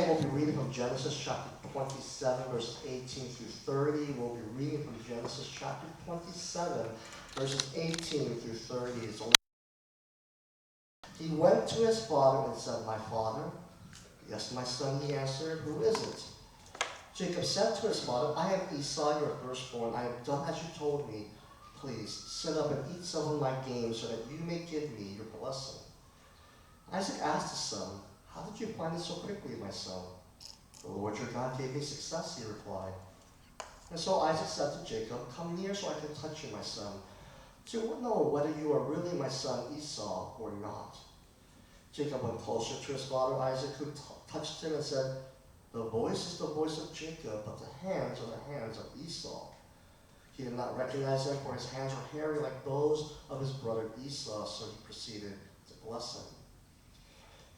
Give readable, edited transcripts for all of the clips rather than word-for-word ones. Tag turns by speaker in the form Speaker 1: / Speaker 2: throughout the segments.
Speaker 1: Today we'll be reading from Genesis chapter 27, verses 18 through 30. We'll be reading from Genesis chapter 27, verses 18 through 30. He went to his father and said, "My father?" "Yes, my son," he answered. "Who is it?" Jacob said to his father, "I am Esau, your firstborn. I have done as you told me. Please sit up and eat some of my game so that you may give me your blessing." Isaac asked his son, "How did you find it so quickly, my son?" "The Lord your God gave me success," he replied. And so Isaac said to Jacob, "Come near so I can touch you, my son, to know whether you are really my son Esau or not." Jacob went closer to his father Isaac, who touched him and said, "The voice is the voice of Jacob, but the hands are the hands of Esau." He did not recognize him, for his hands were hairy like those of his brother Esau, so he proceeded to bless him.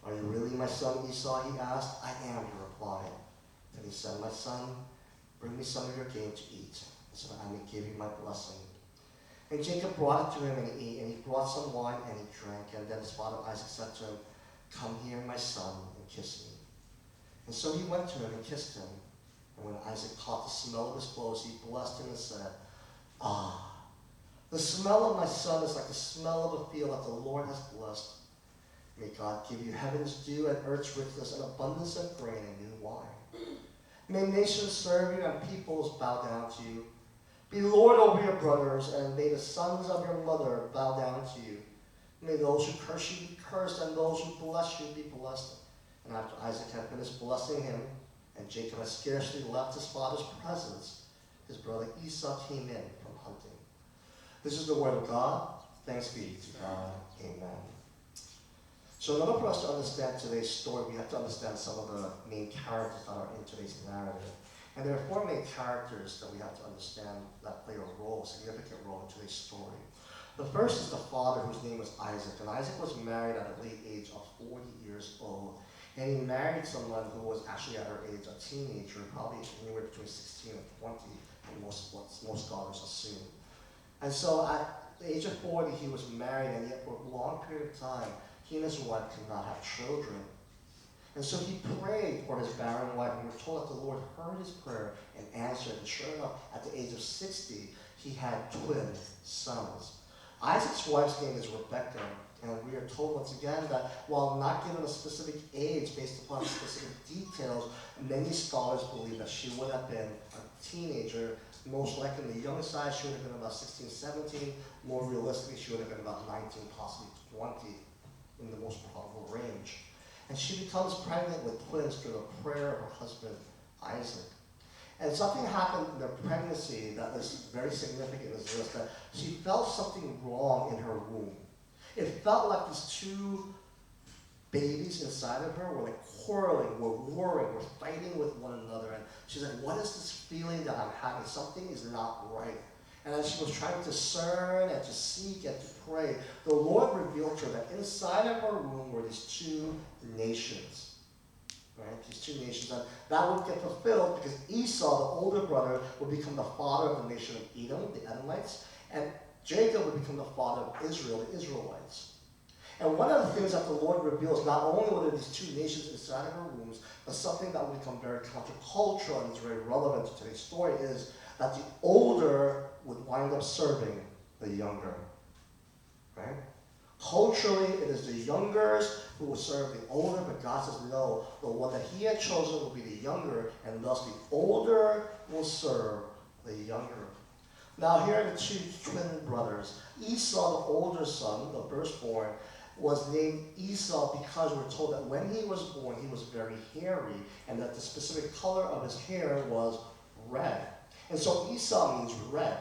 Speaker 1: "Are you really my son Esau?" he asked. "I am," he replied. Then he said, "My son, bring me some of your game to eat, so that I may give you my blessing." And Jacob brought it to him, and he ate, and he brought some wine, and he drank. And then his father Isaac said to him, "Come here, my son, and kiss me." And so he went to him and kissed him. And when Isaac caught the smell of his clothes, he blessed him and said, "Ah, the smell of my son is like the smell of a field that the Lord has blessed. May God give you heaven's dew and earth's richness and abundance of grain and new wine. May nations serve you and peoples bow down to you. Be Lord over your brothers, and may the sons of your mother bow down to you. May those who curse you be cursed, and those who bless you be blessed." And after Isaac had finished blessing him, and Jacob had scarcely left his father's presence, his brother Esau came in from hunting. This is the word of God. Thanks be to God. Amen. So in order for us to understand today's story, we have to understand some of the main characters that are in today's narrative. And there are four main characters that we have to understand that play a significant role in today's story. The first is the father, whose name was Isaac. And Isaac was married at a late age of 40 years old. And he married someone who was actually at her age a teenager, probably anywhere between 16 and 20, and most scholars assume. And so at the age of 40, he was married, and yet for a long period of time, he and his wife could not have children. And so he prayed for his barren wife, and we're told that the Lord heard his prayer and answered. And sure enough, at the age of 60, he had twin sons. Isaac's wife's name is Rebekah, and we are told once again that while not given a specific age based upon specific details, many scholars believe that she would have been a teenager. Most likely on the younger side, she would have been about 16, 17. More realistically, she would have been about 19, possibly 20. In the most probable range. And she becomes pregnant with twins through the prayer of her husband, Isaac. And something happened in their pregnancy that is very significant is this, that she felt something wrong in her womb. It felt like these two babies inside of her were like quarreling, were warring, were fighting with one another. And she's like, "What is this feeling that I'm having? Something is not right." And as she was trying to discern and to seek and to pray, the Lord revealed to her that inside of her womb were these two nations. Right? These two nations. And that would get fulfilled because Esau, the older brother, would become the father of the nation of Edom, the Edomites, and Jacob would become the father of Israel, the Israelites. And one of the things that the Lord reveals, not only were there these two nations inside of her wombs, but something that would become very countercultural and is very relevant to today's story is that the older would wind up serving the younger. Right? Culturally, it is the youngers who will serve the older, but God says no, the one that he had chosen will be the younger, and thus the older will serve the younger. Now here are the two twin brothers. Esau, the older son, the firstborn, was named Esau because we're told that when he was born, he was very hairy, and that the specific color of his hair was red. And so Esau means red,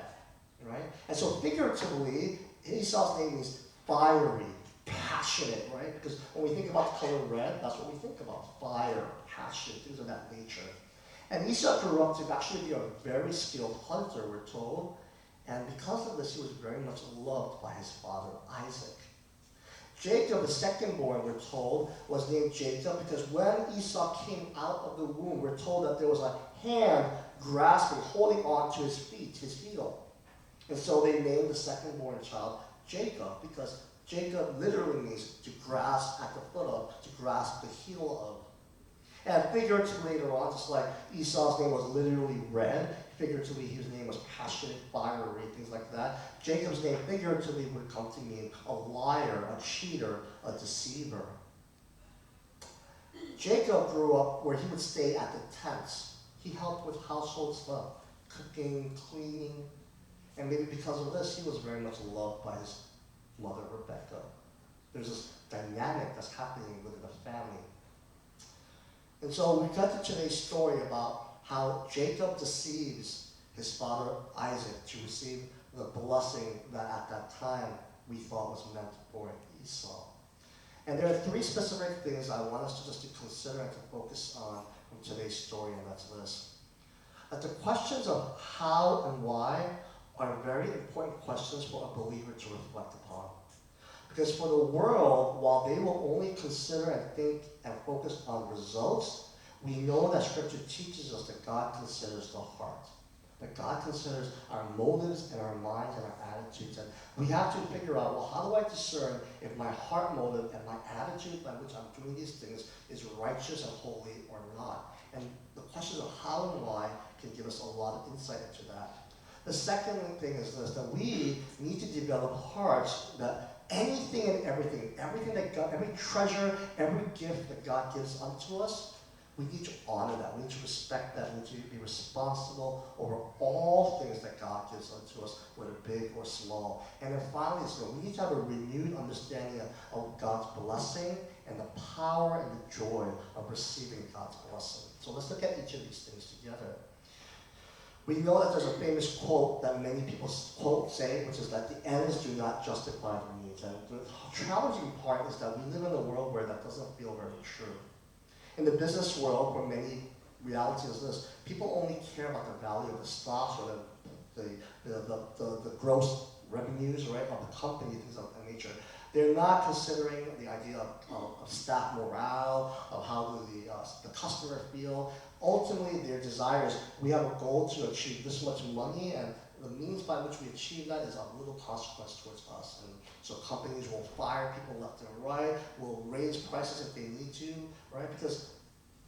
Speaker 1: right? And so figuratively, Esau's name means fiery, passionate, right? Because when we think about the color red, that's what we think about, fire, passion, things of that nature. And Esau grew up to actually be a very skilled hunter, we're told. And because of this, he was very much loved by his father, Isaac. Jacob, the second-born, we're told, was named Jacob because when Esau came out of the womb, we're told that there was a hand grasping, holding on to his feet, his heel. And so they named the second-born child Jacob because Jacob literally means to grasp at the foot of, to grasp the heel of. And figuratively later on, just like Esau's name was literally red, figuratively his name was passionate, fiery, things like that. Jacob's name figuratively would come to mean a liar, a cheater, a deceiver. Jacob grew up where he would stay at the tents. He helped with household stuff, cooking, cleaning, and maybe because of this, he was very much loved by his mother, Rebecca. There's this dynamic that's happening within the family. And so we got to today's story about how Jacob deceives his father Isaac to receive the blessing that at that time we thought was meant for Esau. And there are three specific things I want us to just to consider and to focus on from today's story, and that's this. That the questions of how and why are very important questions for a believer to reflect upon. Because for the world, while they will only consider and think and focus on results, we know that Scripture teaches us that God considers the heart. That God considers our motives and our minds and our attitudes. And we have to figure out, well, how do I discern if my heart motive and my attitude by which I'm doing these things is righteous and holy or not? And the questions of how and why can give us a lot of insight into that. The second thing is this, that we need to develop hearts that anything and everything that God, every treasure, every gift that God gives unto us, we need to honor that. We need to respect that. We need to be responsible over all things that God gives unto us, whether big or small. And then finally, so we need to have a renewed understanding of God's blessing and the power and the joy of receiving God's blessing. So let's look at each of these things together. We know that there's a famous quote that many people say, which is that the ends do not justify the means. And the challenging part is that we live in a world where that doesn't feel very true. In the business world, where many reality is this, people only care about the value of the stocks or the gross revenues, right, of the company, things of that nature. They're not considering the idea of staff morale, of how do the customer feel. Ultimately, their desire is, we have a goal to achieve this much money, and the means by which we achieve that is of little consequence towards us. And so companies will fire people left and right, will raise prices if they need to, right? Because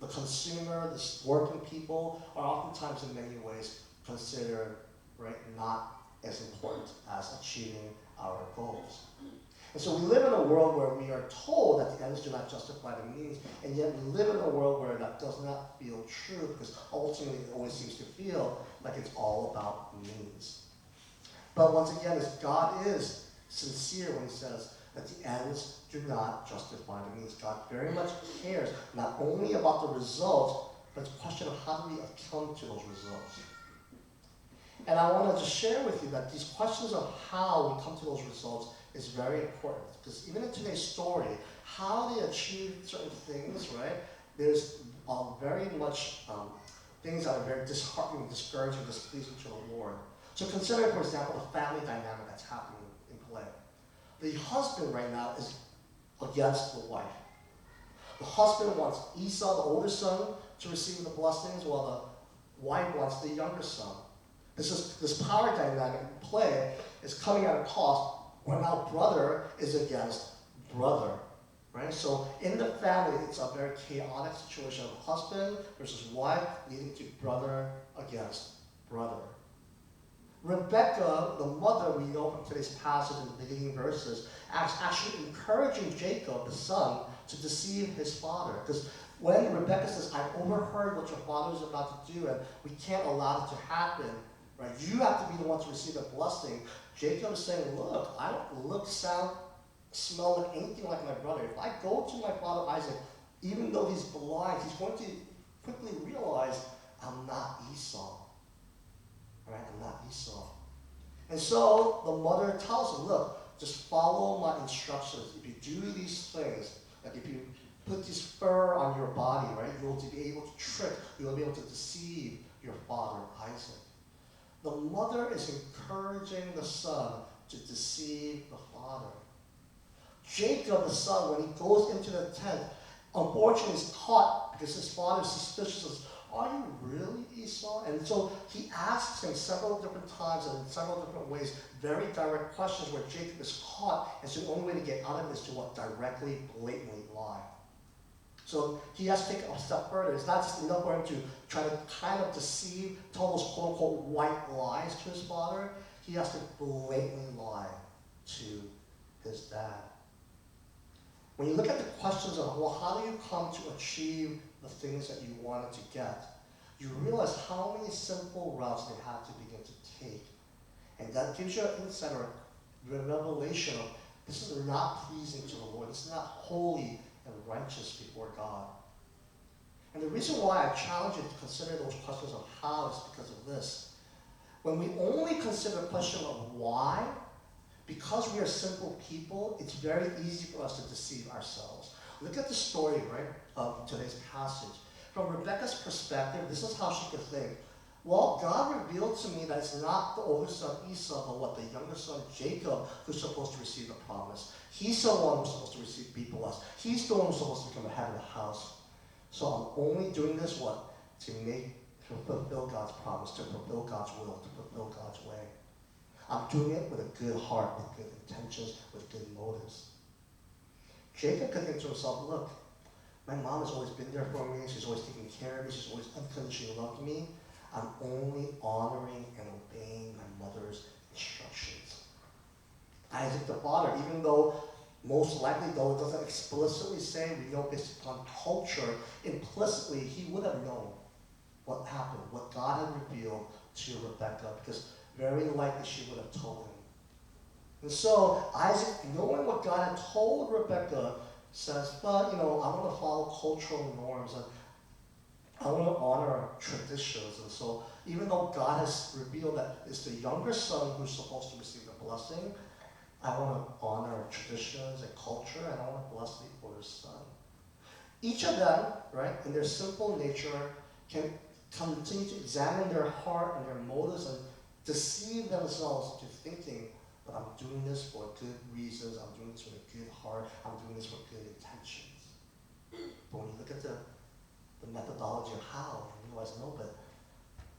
Speaker 1: the consumer, the working people, are oftentimes in many ways considered, right, not as important as achieving our goals. And so we live in a world where we are told that the ends do not justify the means, and yet we live in a world where that does not feel true, because ultimately it always seems to feel like it's all about means. But once again, God is sincere when he says that the ends do not justify the means. God very much cares not only about the results, but it's a question of how do we come to those results. And I want to just share with you that these questions of how we come to those results is very important, because even in today's story, how they achieve certain things, right, there's very much things that are very disheartening, discouraging, displeasing to the Lord. So consider, for example, the family dynamic that's happening in play. The husband right now is against the wife. The husband wants Esau, the older son, to receive the blessings, while the wife wants the younger son. This power dynamic in play is coming at a cost where now brother is against brother, right? So in the family, it's a very chaotic situation of husband versus wife, leading to brother against brother. Rebecca, the mother, we know from today's passage in the beginning verses, actually encouraging Jacob, the son, to deceive his father. Because when Rebecca says, I've overheard what your father is about to do, and we can't allow it to happen, right? You have to be the one to receive the blessing. Jacob is saying, look, I don't look, sound, smell like anything like my brother. If I go to my father Isaac, even though he's blind, he's going to quickly realize I'm not Esau. Right? I'm not Esau. And so the mother tells him, look, just follow my instructions. If you do these things, like if you put this fur on your body, right, you'll be able to trick, you'll be able to deceive your father Isaac. The mother is encouraging the son to deceive the father. Jacob, the son, when he goes into the tent, unfortunately is caught because his father is suspicious. Are you really Esau? And so he asks him several different times and in several different ways, very direct questions where Jacob is caught, and so the only way to get out of it is to directly, blatantly lie. So he has to take it a step further. It's not just enough for him to try to kind of deceive, tell those quote-unquote white lies to his father. He has to blatantly lie to his dad. When you look at the questions of, well, how do you come to achieve the things that you wanted to get, you realize how many simple routes they had to begin to take. And that gives you an insight or a revelation of, this is not pleasing to the Lord. This is not holy and righteous before God. And the reason why I challenge you to consider those questions of how is because of this. When we only consider the question of why, because we are simple people, it's very easy for us to deceive ourselves. Look at the story, right, of today's passage. From Rebecca's perspective, this is how she could think. Well, God revealed to me that it's not the older son Esau, but what the younger son Jacob who's supposed to receive the promise. He's the one who's supposed to be blessed. He's the one who's supposed to become the head of the house. So I'm only doing this, what? To fulfill God's promise, to fulfill God's will, to fulfill God's way. I'm doing it with a good heart, with good intentions, with good motives. Jacob could think to himself, look, my mom has always been there for me. She's always taken care of me. She's always unconditionally loved me. I'm only honoring and obeying my mother's instructions. Isaac the father, even though most likely, though it doesn't explicitly say, we know based upon culture, implicitly he would have known what happened, what God had revealed to Rebekah, because very likely she would have told him. And so Isaac, knowing what God had told Rebekah, says, but I want to follow cultural norms and I want to honor traditions. And so even though God has revealed that it's the younger son who's supposed to receive the blessing, I want to honor traditions and culture, and I want to bless the older son. Each of them, right, in their simple nature, can continue to examine their heart and their motives and deceive themselves into thinking, but I'm doing this for good reasons, I'm doing this with a good heart, I'm doing this with good intentions. But when you look at the methodology of how, you realize, no, but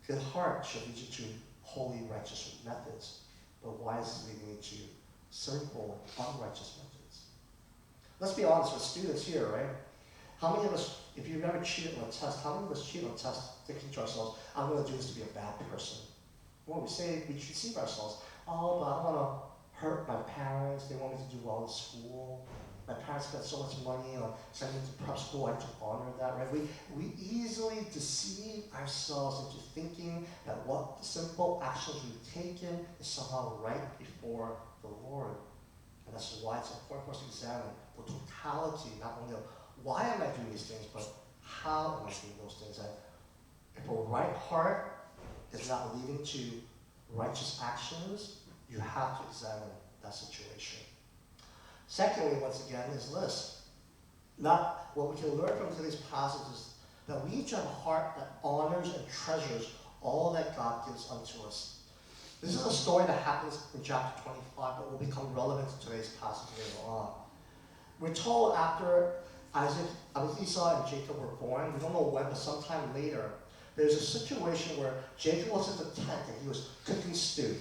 Speaker 1: good heart should lead you to holy, righteous methods. But why is it leading you to sinful, unrighteous methods? Let's be honest with students here, right? How many of us, if you've ever cheated on a test, how many of us cheat on a test thinking to ourselves, I'm going to do this to be a bad person? Well, we say, we deceive ourselves. Oh, but I don't want to hurt my parents. They want me to do well in school. My parents spent so much money on sending me to prep school. I have to honor that, right? We easily deceive ourselves into thinking that what the simple actions we've taken is somehow right before the Lord. And that's why it's important for us to examine the totality, not only of why am I doing these things, but how am I doing those things? And if a right heart is not leading to righteous actions, you have to examine that situation. Secondly, once again, is this. Not what we can learn from today's passage is that we each have a heart that honors and treasures all that God gives unto us. This is a story that happens in chapter 25, but will become relevant to today's passage later on. We're told after Esau and Jacob were born, we don't know when, but sometime later, there's a situation where Jacob was in the tent and he was cooking stew,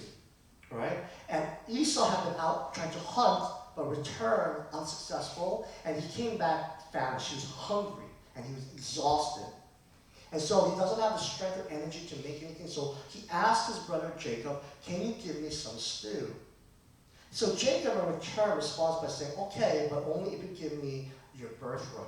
Speaker 1: right? And Esau had been out trying to hunt, but returned unsuccessful, and he came back famished. He was hungry, and he was exhausted. And so he doesn't have the strength or energy to make anything, so he asked his brother Jacob, can you give me some stew? So Jacob in return responds by saying, okay, but only if you give me your birthright.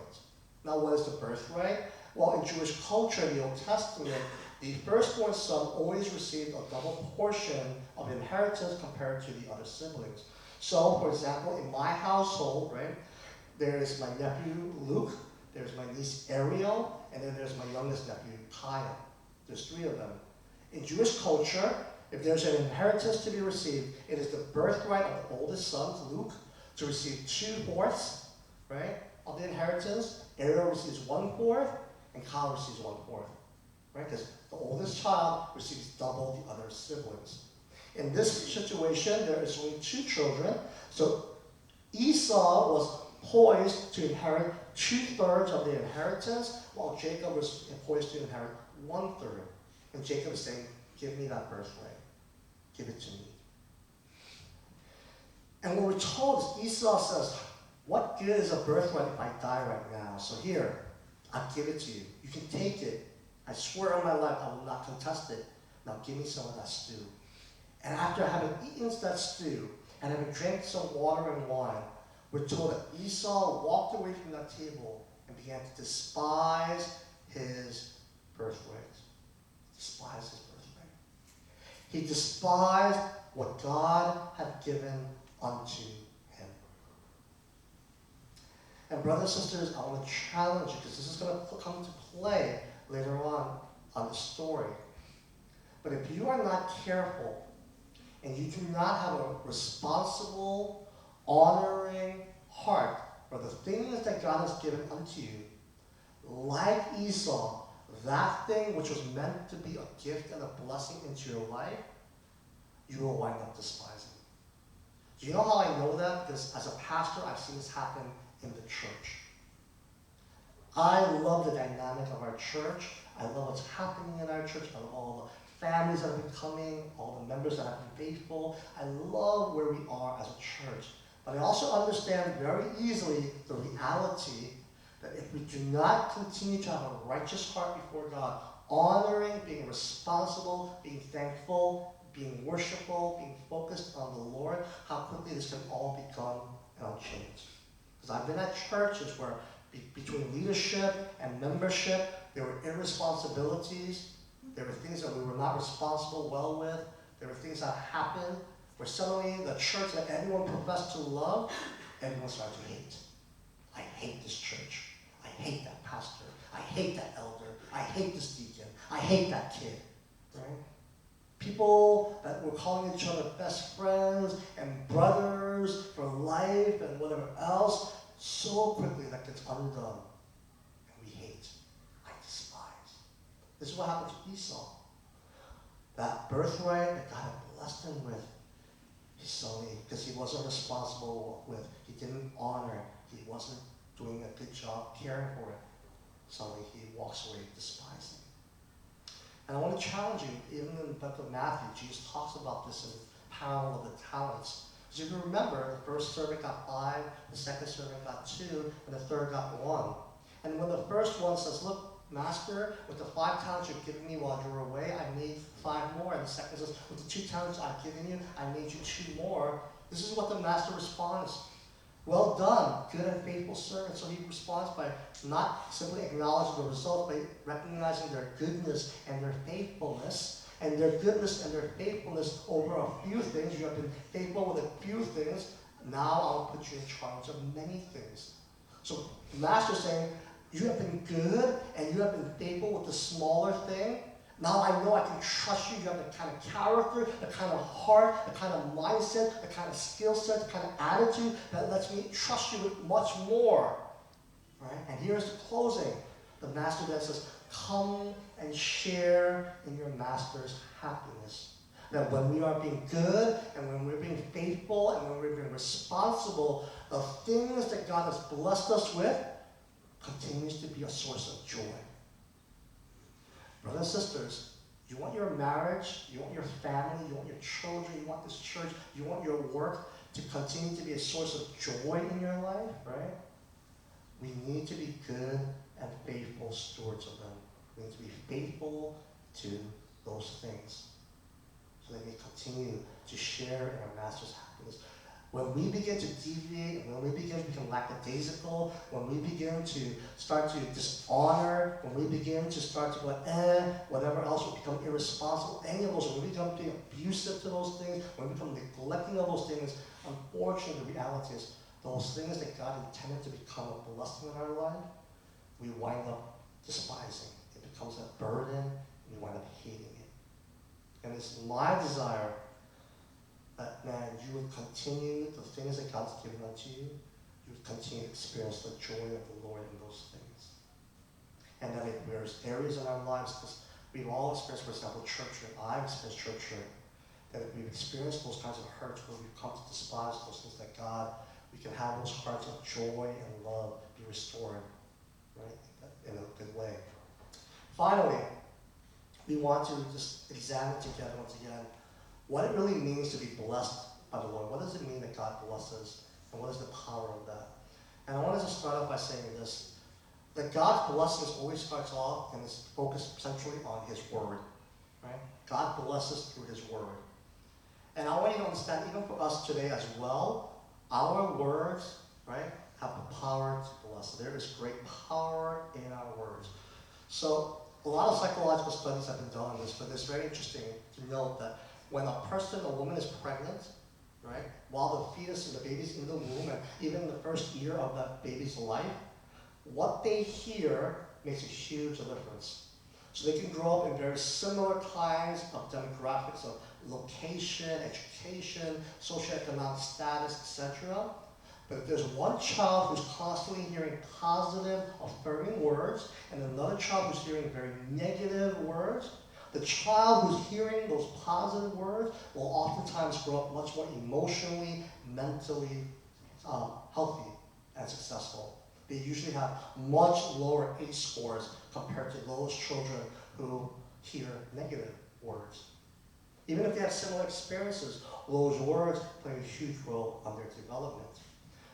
Speaker 1: Now what is the birthright? Well, in Jewish culture, in the Old Testament, the firstborn son always received a double portion of inheritance compared to the other siblings. So, for example, in my household, right, there's my nephew Luke, there's my niece Ariel, and then there's my youngest nephew Kyle. There's three of them. In Jewish culture, if there's an inheritance to be received, it is the birthright of the oldest son, Luke, to receive 2/4, right, of the inheritance. Ariel receives 1/4, and Kyle receives 1/4, right? Because the oldest child receives double the other siblings. In this situation, there is only 2 children, so Esau was poised to inherit 2/3 of the inheritance, while Jacob was poised to inherit 1/3. And Jacob is saying, give me that birthright. Give it to me. And what we're told is Esau says, what good is a birthright if I die right now? So here, I'll give it to you. You can take it. I swear on my life, I will not contest it. Now give me some of that stew. And after having eaten that stew, and having drank some water and wine, we're told that Esau walked away from that table and began to despise his birthright. Despise his birthright. He despised what God had given unto him. And brothers and sisters, I want to challenge you, because this is going to come to play later on the story. But if you are not careful, and you do not have a responsible, honoring heart for the things that God has given unto you, like Esau, that thing which was meant to be a gift and a blessing into your life, you will wind up despising. Do you know how I know that? Because as a pastor, I've seen this happen in the church. I love the dynamic of our church. I love what's happening in our church. I love all the families that have been coming, all the members that have been faithful. I love where we are as a church. But I also understand very easily the reality that if we do not continue to have a righteous heart before God, honoring, being responsible, being thankful, being worshipful, being focused on the Lord, how quickly this can all become changed. Because I've been at churches where between leadership and membership, there were irresponsibilities. There were things that we were not responsible well with. There were things that happened where suddenly the church that everyone professed to love, everyone started to hate. I hate this church. I hate that pastor. I hate that elder. I hate this deacon. I hate that kid. Right? People that were calling each other best friends and brothers for life and whatever else, so quickly that gets undone. And we hate. I despise. This is what happened to Esau. That birthright that God had blessed him with, because he wasn't responsible with, he didn't honor, he wasn't doing a good job caring for it. Suddenly he walks away despising. And I want to challenge you, even in the book of Matthew, Jesus talks about this in the parable of the talents. As you can remember, the first servant got 5, the second servant got 2, and the third got 1. And when the first one says, look, Master, with the 5 talents you've given me while you were away, I made 5 more. And the second says, with the 2 talents I've given you, I made you 2 more. This is what the master responds. Well done, good and faithful servant. So he responds by not simply acknowledging the results, but recognizing their goodness and their faithfulness. And their goodness and their faithfulness over a few things. You have been faithful with a few things. Now I'll put you in charge of many things. So the master's saying, you have been good and you have been faithful with the smaller thing. Now I know I can trust you. You have the kind of character, the kind of heart, the kind of mindset, the kind of skill set, the kind of attitude that lets me trust you with much more. Right? And here's the closing. The master then says, come and share in your master's happiness. That when we are being good and when we're being faithful and when we're being responsible, the things that God has blessed us with continues to be a source of joy. Brothers and sisters, you want your marriage, you want your family, you want your children, you want this church, you want your work to continue to be a source of joy in your life, right? We need to be good and faithful stewards of them. We need to be faithful to those things so that we continue to share in our master's happiness. When we begin to deviate, when we begin to become lackadaisical, when we begin to start to dishonor, when we begin to start to go, whatever else, we become irresponsible, any of those, when we become being abusive to those things, when we become neglecting of those things, unfortunately, the reality is those things that God intended to become a blessing in our life, we wind up despising. It becomes a burden, and we wind up hating it. And it's my desire that, man, you would continue the things that God's given unto you. You would continue to experience the joy of the Lord in those things. And that if there's areas in our lives, because we've all experienced, for example, church hurt. I've experienced church hurt. That if we've experienced those kinds of hurts where we've come to despise those things that God, we can have those hearts of joy and love be restored, right, in a good way. Finally, we want to just examine together once again what it really means to be blessed by the Lord. What does it mean that God blesses? And what is the power of that? And I want to just start off by saying this. that God's blessings always starts off and is focused centrally on His Word, right? God blesses through His Word. And I want you to understand, even for us today as well, our words, right, have the power to bless. There is great power in our words. So a lot of psychological studies have been done on this, but it's very interesting to note that when a woman is pregnant, right, while the fetus and the baby's in the womb, and even the first year of that baby's life, what they hear makes a huge difference. So they can grow up in very similar kinds of demographics of location, education, socioeconomic status, etc. But if there's one child who's constantly hearing positive, affirming words, and another child who's hearing very negative words, the child who's hearing those positive words will oftentimes grow up much more emotionally, mentally healthy and successful. They usually have much lower ACE scores compared to those children who hear negative words. Even if they have similar experiences, those words play a huge role on their development.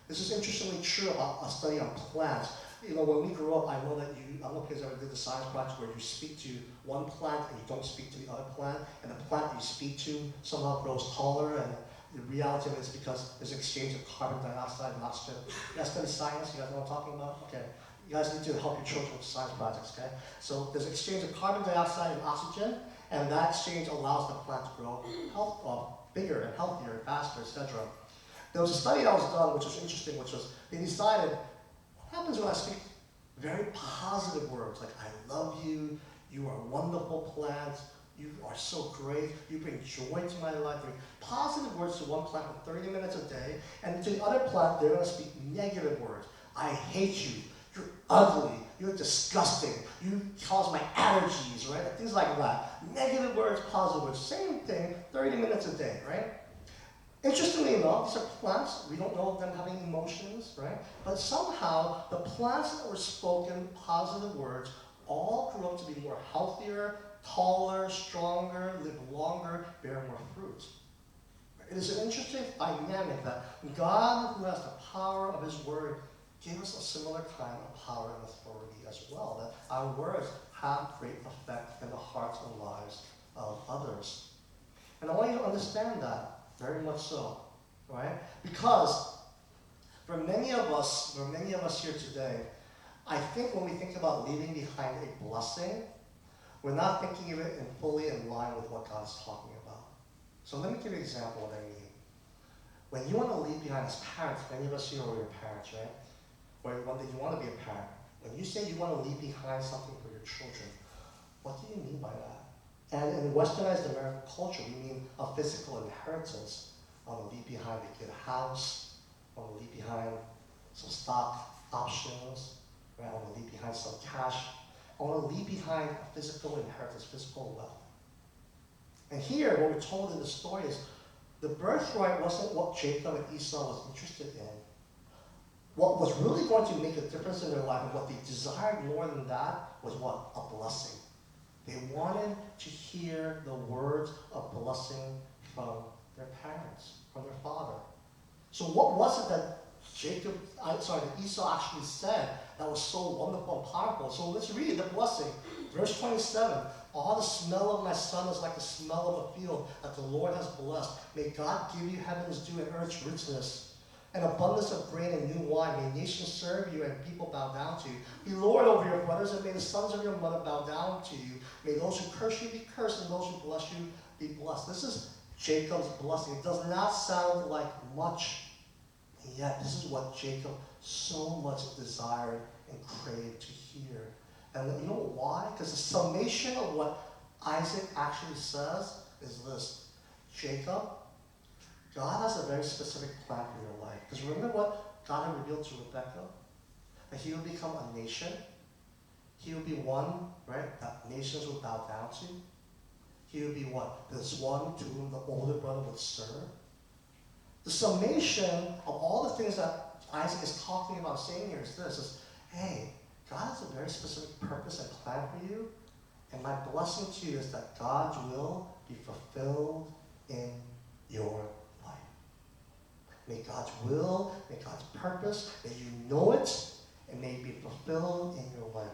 Speaker 1: This is interestingly true about a study on plants. You know, when we grew up, I know that I don't know if you guys ever did the science project where you speak to one plant and you don't speak to the other plant, and the plant you speak to somehow grows taller, and the reality of it is because there's an exchange of carbon dioxide and oxygen. You guys study science? You guys know what I'm talking about? Okay. You guys need to help your children with science projects, okay? So there's an exchange of carbon dioxide and oxygen, and that exchange allows the plant to grow bigger and healthier and faster, etc. There was a study that was done, which was interesting, which was they decided, what happens when I speak very positive words, like I love you, you are a wonderful plant, you are so great, you bring joy to my life. Bring positive words to one plant for 30 minutes a day, and to the other plant, they're going to speak negative words. I hate you, you're ugly, you're disgusting, you cause my allergies, right? Things like that. Negative words, positive words, same thing, 30 minutes a day, right? Interestingly enough, these are plants, we don't know of them having emotions, right? But somehow, the plants that were spoken positive words all grew up to be more healthier, taller, stronger, live longer, bear more fruit. It is an interesting dynamic that God, who has the power of His Word, gave us a similar kind of power and authority as well, that our words have great effect in the hearts and lives of others. And I want you to understand that. Very much so, right? Because for many of us here today, I think when we think about leaving behind a blessing, we're not thinking of it fully in line with what God's talking about. So let me give you an example of what I mean. When you want to leave behind as parents, many of us here are your parents, right? Or one day you want to be a parent. When you say you want to leave behind something for your children, what do you mean by that? And in Westernized American culture, we mean a physical inheritance. I want to leave behind a good house. I want to leave behind some stock options. Right? I want to leave behind some cash. I want to leave behind a physical inheritance, physical wealth. And here, what we're told in the story is the birthright wasn't what Jacob and Esau was interested in. What was really going to make a difference in their life and what they desired more than that was what? A blessing. They wanted to hear the words of blessing from their parents, from their father. So what was it that Esau actually said that was so wonderful and powerful? So let's read the blessing. Verse 27, all the smell of my son is like the smell of a field that the Lord has blessed. May God give you heaven's dew and earth's richness, an abundance of grain and new wine. May nations serve you and people bow down to you. Be Lord over your brothers, and may the sons of your mother bow down to you. May those who curse you be cursed, and those who bless you be blessed. This is Jacob's blessing. It does not sound like much, and yet this is what Jacob so much desired and craved to hear. And you know why? Because the summation of what Isaac actually says is this. Jacob, God has a very specific plan for your life. Because remember what God had revealed to Rebekah? That he would become a nation. He would be one, right, that nations would bow down to. He would be what? This one to whom the older brother would serve. The summation of all the things that Isaac is talking about, saying here is this, is, hey, God has a very specific purpose and plan for you, and my blessing to you is that God's will be fulfilled in your life. May God's will, may God's purpose, may you know it, and may be fulfilled in your life.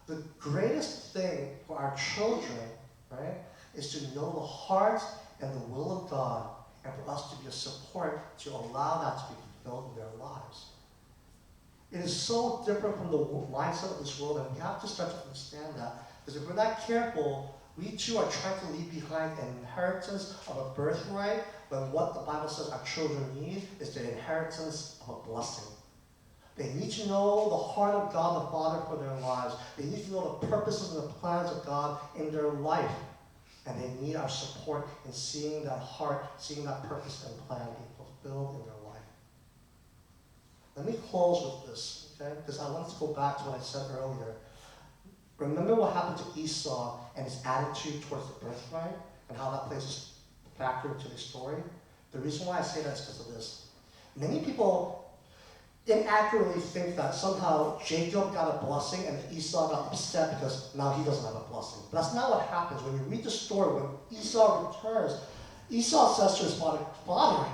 Speaker 1: The greatest thing for our children, right, is to know the heart and the will of God, and for us to be a support to allow that to be fulfilled in their lives. It is so different from the mindset of this world, and we have to start to understand that. Because if we're not careful, we too are trying to leave behind an inheritance of a birthright, when what the Bible says our children need is the inheritance of a blessing. They need to know the heart of God the Father for their lives. They need to know the purposes and the plans of God in their life. And they need our support in seeing that heart, seeing that purpose and plan being fulfilled in their life. Let me close with this, okay? Because I wanted to go back to what I said earlier. Remember what happened to Esau and his attitude towards the birthright, and how that plays a factor into the story? The reason why I say that is because of this. Many people inaccurately think that somehow Jacob got a blessing and Esau got upset because now he doesn't have a blessing. But that's not what happens. When you read the story, when Esau returns, Esau says to his father, "Father,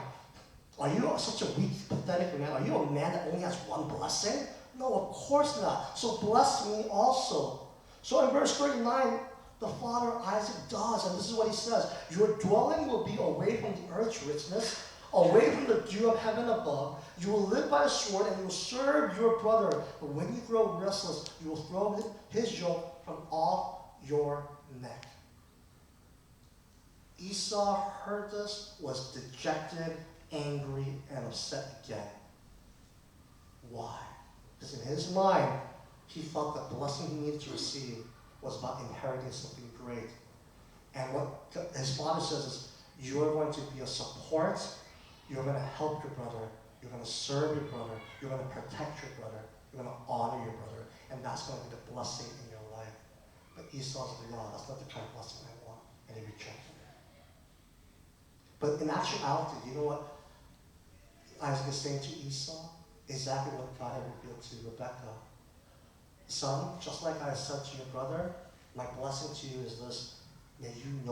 Speaker 1: are you such a weak, pathetic man? Are you a man that only has one blessing? No, of course not. So bless me also." So in verse 39, the father Isaac does, and this is what he says: "Your dwelling will be away from the earth's richness, away from the dew of heaven above. You will live by a sword, and you will serve your brother. But when you grow restless, you will throw his yoke from off your neck." Esau heard this, was dejected, angry, and upset again. Why? Because in his mind, he felt the blessing he needed to receive was about inheriting something great. And what his father says is, you're going to be a support, you're going to help your brother, you're going to serve your brother, you're going to protect your brother, you're going to honor your brother, and that's going to be the blessing in your life. But Esau said, "No, that's not the kind of blessing I want," and he rejected it. But in actuality, you know what Isaac is saying to Esau? Exactly what God had revealed to Rebekah. "Son, just like I said to your brother, my blessing to you is this: may you know